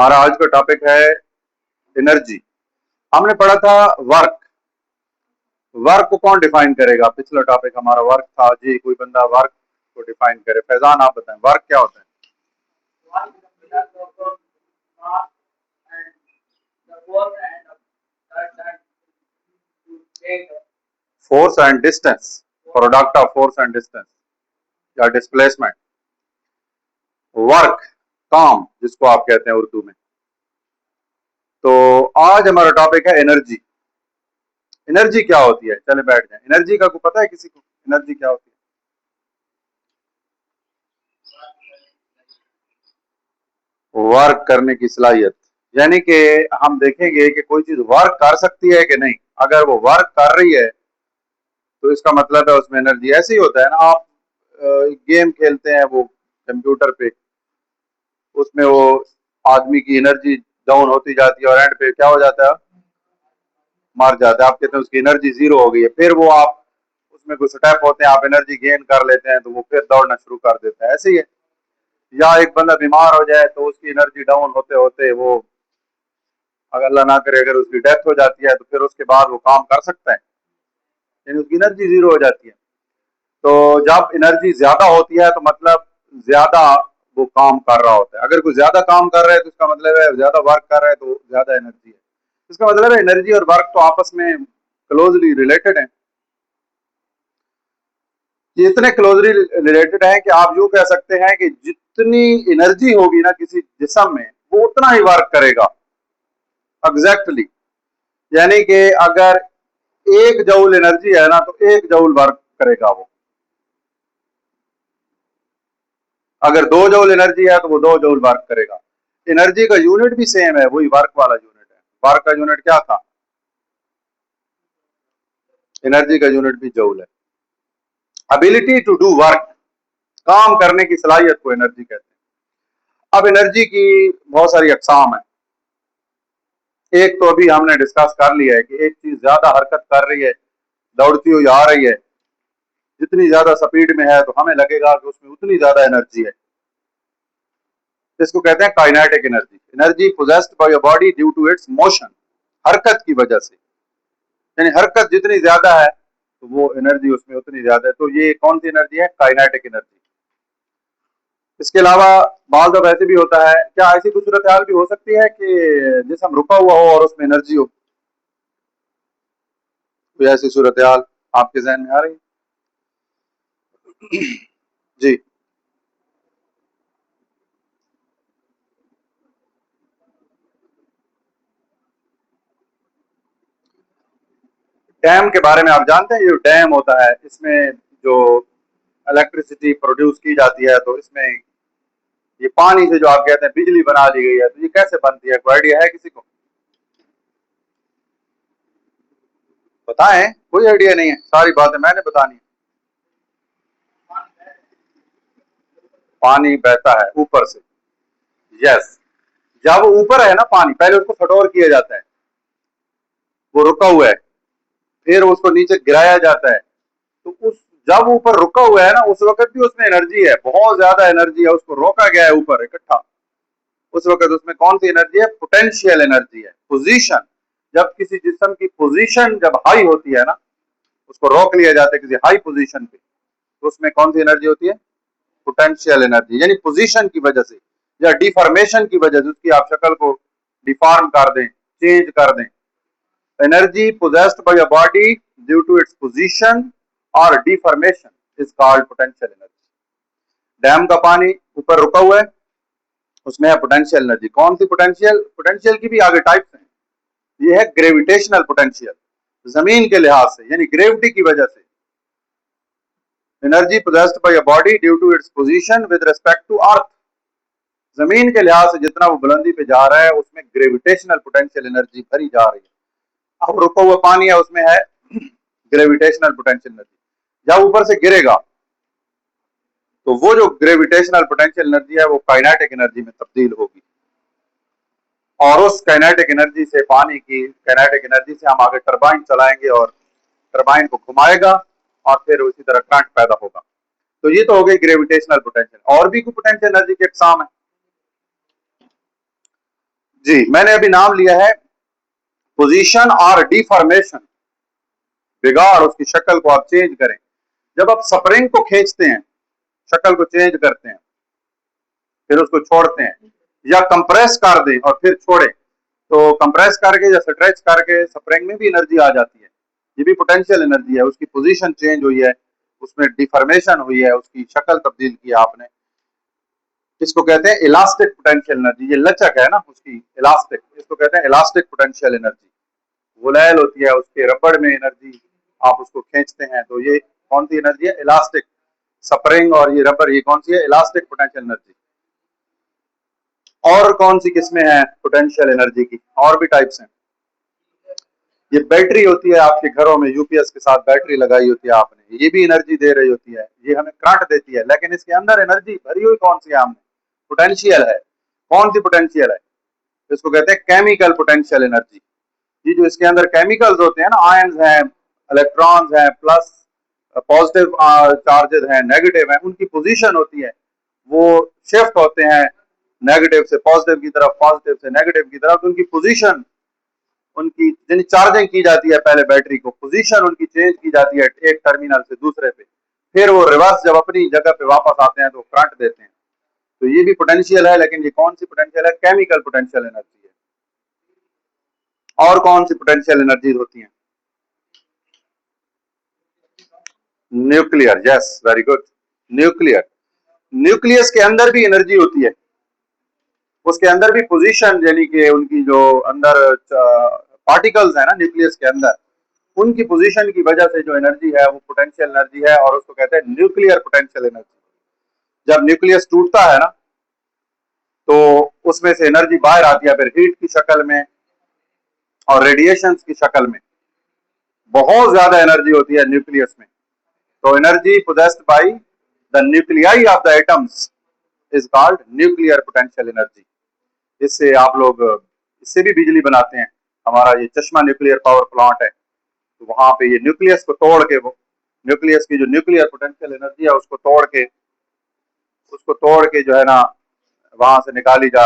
हमारा आज का टॉपिक है एनर्जी। हमने पढ़ा था वर्क। वर्क को कौन डिफाइन करेगा? पिछला टॉपिक हमारा वर्क था जी। कोई बंदा वर्क को डिफाइन करे। फैजान आप बताएं वर्क क्या होता है? Force and distance, product of force and distance या डिस्प्लेसमेंट। वर्क, काम जिसको आप कहते हैं उर्दू में। तो आज हमारा टॉपिक है एनर्जी। एनर्जी क्या होती है? चले बैठ जाए। एनर्जी का कोई पता है किसी को? एनर्जी क्या होती है? वर्क करने की सलाहियत, यानी कि हम देखेंगे कि कोई चीज वर्क कर सकती है कि नहीं। अगर वो वर्क कर रही है तो इसका मतलब है उसमें एनर्जी। ऐसे ही होता है ना, आप गेम खेलते हैं वो कंप्यूटर पे, उसमें वो आदमी की एनर्जी डाउन होती जाती है और एंड पे क्या हो जाता है? मर जाता है। आप कहते हैं उसकी एनर्जी जीरो हो गई है। फिर वो आप उसमें कुछ स्टेप होते हैं, आप एनर्जी गेन कर लेते हैं तो वो फिर दौड़ना शुरू कर देता है। ऐसे ही है। या एक बंदा बीमार हो जाए तो उसकी एनर्जी डाउन होते होते वो, अगर अल्लाह ना करे अगर उसकी डेथ हो जाती है तो फिर उसके बाद वो काम कर सकता है, यानी उसकी एनर्जी जीरो हो जाती है। तो जब एनर्जी ज्यादा होती है तो मतलब ज्यादा वो काम कर रहा होता है। अगर कोई ज्यादा काम कर रहा है तो इसका मतलब है ज्यादा वर्क कर रहा है तो ज्यादा एनर्जी है। इसका मतलब है एनर्जी और वर्क तो आपस में क्लोजली रिलेटेड है। ये इतने क्लोजली रिलेटेड है कि आप यूं कह सकते हैं कि जितनी एनर्जी होगी ना किसी जिस्म में, वो उतना ही वर्क करेगा। एग्जैक्टली यानी कि अगर 1 जूल एनर्जी है ना तो 1 जूल वर्क करेगा वो। अगर 2 जूल एनर्जी है तो वो 2 जूल वर्क करेगा। एनर्जी का यूनिट भी सेम है, वही वर्क वाला यूनिट है। वर्क का यूनिट क्या था? एनर्जी का यूनिट भी जूल है। एबिलिटी टू डू वर्क, काम करने की सलाहियत को एनर्जी कहते हैं। अब एनर्जी की बहुत सारी अकसाम है। एक तो अभी हमने डिस्कस कर लिया है कि एक चीज ज्यादा हरकत कर रही है, दौड़ती हुई आ रही है, जितनी ज्यादा स्पीड में है तो हमें लगेगा कि उसमें उतनी ज्यादा एनर्जी है। इसको कहते हैं kinetic energy. Energy possessed by your body due to its motion, हरकत की वजह से। यानी हरकत जितनी ज्यादा है तो वो एनर्जी उसमें उतनी ज्यादा है। तो ये कौन सी एनर्जी है? Kinetic energy. इसके अलावा बाल दफा ऐसे भी होता है, क्या ऐसी कुछ सूरत हाल भी हो सकती है कि जिसम रुका हुआ हो और उसमें एनर्जी हो? कोई ऐसी सूरत हाल आपके जहन में आ रही है? जी। डैम के बारे में आप जानते हैं? ये डैम होता है, इसमें जो इलेक्ट्रिसिटी प्रोड्यूस की जाती है तो इसमें ये पानी से जो आप कहते हैं बिजली बना दी गई है, तो ये कैसे बनती है? कोई आइडिया है किसी को? बताएं। कोई आइडिया नहीं है, सारी बातें मैंने बतानी है। पानी बहता है ऊपर से। यस। जब ऊपर है ना पानी, पहले उसको फटोर किया जाता है, वो रुका हुआ है, फिर उसको नीचे गिराया जाता है। तो उस जब ऊपर रुका हुआ है ना उस वक्त भी उसमें एनर्जी है, बहुत ज्यादा एनर्जी है, उसको रोका गया है ऊपर इकट्ठा। उस वक्त उसमें कौन सी एनर्जी है? पोटेंशियल एनर्जी है। पोजीशन, जब किसी जिस्म की पोजीशन जब हाई होती है ना, उसको रोक लिया जाता है किसी हाई पोजीशन पे, तो उसमें कौन सी एनर्जी होती है? Potential energy. यानी पोजीशन की वजह से या डिफॉर्मेशन की वजह से उसकी आप शक्ल को डिफॉर्म कर दें, चेंज कर दें। Energy possessed by a body due to its position or deformation is called potential energy. Dam का पानी ऊपर रुका हुआ है, उसमें है पोटेंशियल एनर्जी। कौन सी पोटेंशियल? पोटेंशियल की भी आगे टाइप्स हैं। ये है ग्रेविटेशनल पोटेंशियल, जमीन के लिहाज से यानी ग्रेविटी की वजह से। Energy possessed by a body due to its position with respect to earth, जमीन के लिहाज से जितना वो बुलंदी पे जा रहा है उसमें ग्रेविटेशनल पोटेंशियल एनर्जी भरी जा रही है। अब रुका हुआ पानी है, उसमें है ग्रेविटेशनल पोटेंशियल एनर्जी। जब ऊपर से गिरेगा तो वो जो ग्रेविटेशनल पोटेंशियल एनर्जी है वो काइनेटिक एनर्जी में तब्दील होगी, और उस काइनेटिक एनर्जी से, पानी की काइनेटिक एनर्जी से हम आगे टरबाइन चलाएंगे और टरबाइन को घुमाएगा और फिर उसी तरह करंट पैदा होगा। तो ये तो हो गई ग्रेविटेशनल पोटेंशियल। और भी कुछ पोटेंशियल एनर्जी के इकसाम है। जी, मैंने अभी नाम लिया है पोजीशन और डिफॉर्मेशन, बिगाड़, उसकी शक्ल को आप चेंज करें। जब आप स्प्रिंग को खींचते हैं, शक्ल को चेंज करते हैं, फिर उसको छोड़ते हैं, या कंप्रेस कर दें और फिर छोड़ें, तो कंप्रेस करके या स्ट्रेच करके स्प्रिंग में भी एनर्जी आ जाती है। ये भी पोटेंशियल एनर्जी है, उसकी पोजीशन चेंज हुई है, उसमें डिफॉर्मेशन हुई है, उसकी शक्ल तब्दील की आपने, इसको कहते हैं इलास्टिक पोटेंशियल एनर्जी। ये लचक है ना उसकी, इलास्टिक, इसको कहते हैं इलास्टिक पोटेंशियल एनर्जी। वोलैल होती है, उसके रबड़ में एनर्जी, आप उसको खींचते हैं तो ये कौन सी एनर्जी है? इलास्टिक। स्प्रिंग और ये रबर, ये कौन सी है? Elastic potential energy. और कौन सी किस्में हैं पोटेंशियल एनर्जी की? और भी टाइप्स हैं। ये बैटरी होती है आपके घरों में, यूपीएस के साथ बैटरी लगाई होती है आपने, ये भी एनर्जी दे रही होती है, ये हमें करंट देती है, लेकिन इसके अंदर एनर्जी भरी हुई कौन सी है? हमने पोटेंशियल है। कौन सी पोटेंशियल है? इसको कहते हैं केमिकल पोटेंशियल एनर्जी। ये जो इसके अंदर केमिकल्स होते हैं ना, आयंस हैं, इलेक्ट्रॉन्स हैं, प्लस पॉजिटिव चार्जेस हैं, नेगेटिव हैं, उनकी पोजीशन होती है, वो शिफ्ट होते हैं नेगेटिव से पॉजिटिव की तरफ, पॉजिटिव से नेगेटिव की तरफ, तो उनकी पोजीशन, उनकी यानी चार्जिंग की जाती है पहले बैटरी को, पोजीशन उनकी चेंज की जाती है एक टर्मिनल से दूसरे पे, फिर वो रिवर्स जब अपनी जगह पे वापस आते हैं तो करंट देते हैं। तो ये भी पोटेंशियल है, लेकिन ये कौन सी पोटेंशियल है? केमिकल पोटेंशियल एनर्जी है। और कौन सी पोटेंशियल एनर्जी होती है? Nuclear, yes, very good. Nuclear, nucleus के अंदर भी एनर्जी होती है, उसके अंदर भी पोजीशन, यानी कि उनकी जो अंदर पार्टिकल्स है ना न्यूक्लियस के अंदर, उनकी पोजीशन की वजह से जो एनर्जी है वो पोटेंशियल एनर्जी है, और उसको कहते हैं न्यूक्लियर पोटेंशियल एनर्जी। जब न्यूक्लियस टूटता है ना, तो उसमें से एनर्जी बाहर आती है, फिर हीट की शक्ल में और रेडिएशन की शक्ल में। बहुत ज्यादा एनर्जी होती है न्यूक्लियस में। तो energy possessed by the nuclei of the atoms is called nuclear potential energy. इससे आप लोग, इससे भी बिजली बनाते हैं। हमारा ये चश्मा न्यूक्लियर पावर प्लांट है, तो वहां पे ये न्यूक्लियस को तोड़ के, वो न्यूक्लियस की जो न्यूक्लियर पोटेंशियल एनर्जी है उसको तोड़ के जो है ना, वहां से निकाली जा